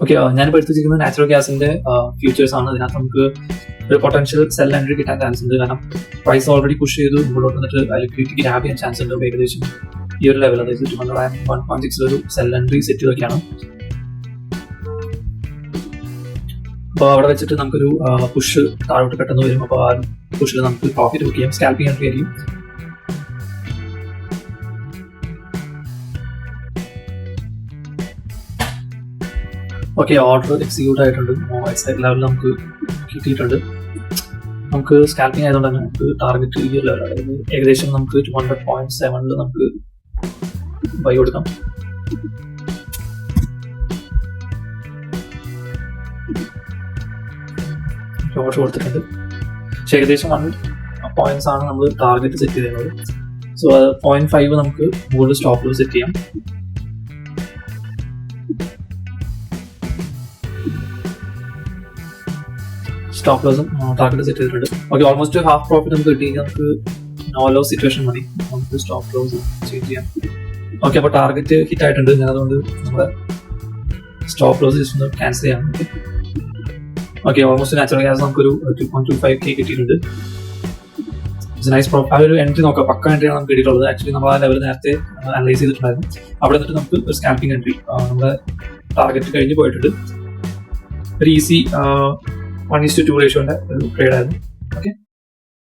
Okay, ഞാനിപ്പോൾ എടുത്ത് വെച്ചിരിക്കുന്നത് നാച്ചുറൽ ഗ്യാസിന്റെ ഫ്യൂച്ചേഴ്സ് ആണ്. ഇതിനകത്ത് നമുക്ക് ഒരു പൊട്ടൻഷ്യൽ സെൽ എൻട്രി കിട്ടാൻ ചാൻസ് ഉണ്ട്. കാരണം പ്രൈസ് ഓൾറെഡി പുഷ് ചെയ്തു മുമ്പോട്ട് വന്നിട്ട് ലിക്വിഡിറ്റി ഗ്രാബ് ചെയ്യാൻ ചാൻസ് ഉണ്ട്. ഏകദേശം ഈ ഒരു ലെവൽ, അതായത് 1.6 ഒരു സെൽ എൻട്രി സെറ്റ് ചെയ്തൊക്കെയാണ്. അപ്പോൾ അവിടെ വെച്ചിട്ട് നമുക്കൊരു പുഷ് താഴോട്ട് പെട്ടെന്ന് വരും. അപ്പോൾ ആ പുഷിൽ നമുക്ക് പ്രോഫിറ്റ് ബുക്ക് ചെയ്യാം, സ്കാൽപ്പിംഗ് എൻട്രി ആയിരിക്കും. ഓക്കെ, ഓർഡർ എക്സിക്യൂട്ട് ആയിട്ടുണ്ട്. എക്സൈറ്റ് ലെവലിൽ നമുക്ക് കിട്ടിയിട്ടുണ്ട്. നമുക്ക് സ്കാൽപ്പിംഗ് ആയതുകൊണ്ട് തന്നെ നമുക്ക് ടാർഗറ്റ് ഈ ഒരു ലെവൽ, അതായത് ഏകദേശം നമുക്ക് 200.7 നമുക്ക് ബൈ കൊടുക്കാം. ഓർഡർ കൊടുത്തിട്ടുണ്ട്. പക്ഷെ ഏകദേശം 1 പോയിന്റ്സ് ആണ് നമ്മൾ ടാർഗറ്റ് സെറ്റ് ചെയ്യുന്നത്. സോ അത് 0.5 നമുക്ക് മുകളിൽ സ്റ്റോപ്പ് ലോസ് സെറ്റ് ചെയ്യാം. സ്റ്റോപ്പ് ലോസും ടാർഗറ്റ് സെറ്റ് ചെയ്തിട്ടുണ്ട്. ഓക്കെ, ഓൾമോസ്റ്റ് ഹാഫ് പ്രോഫിറ്റ് നമുക്ക് കിട്ടി. നമുക്ക് നോ ലോസ് സിറ്റുവേഷൻ മതി, നമുക്ക് സ്റ്റോപ്പ് ലോസ് ചേഞ്ച് ചെയ്യാം. ഓക്കെ, അപ്പോൾ ടാർഗറ്റ് ഹിറ്റ് ആയിട്ടുണ്ട്. ഞാൻ അതുകൊണ്ട് നമ്മുടെ സ്റ്റോപ്പ് ലോസ് ജസ്റ്റ് ഒന്ന് ക്യാൻസൽ ചെയ്യാം. ഓക്കെ, ഓൾമോസ്റ്റ് നാച്ചുറൽ ഗ്യാസ് നമുക്കൊരു 2.25K കിട്ടിയിട്ടുണ്ട്. Nice profit. ആ ഒരു എൻട്രി നോക്കാം, പക്ക എൻട്രിയാണ് നമുക്ക് കിട്ടിയിട്ടുള്ളത്. ആക്ച്വലി നമ്മൾ ആ ലെവൽ നേരത്തെ അനലൈസ് ചെയ്തിട്ടുണ്ടായിരുന്നു. അവിടെ നിന്നിട്ട് നമുക്ക് ഒരു സ്കാൽപ്പിംഗ് എൻട്രി നമ്മുടെ ടാർഗറ്റ് കഴിഞ്ഞ് പോയിട്ടുണ്ട്. ഒരു ഈസി 1:2 റേഷ്യോന്റെ ഒരു ട്രേഡ് ആയിരുന്നു. ഓക്കെ.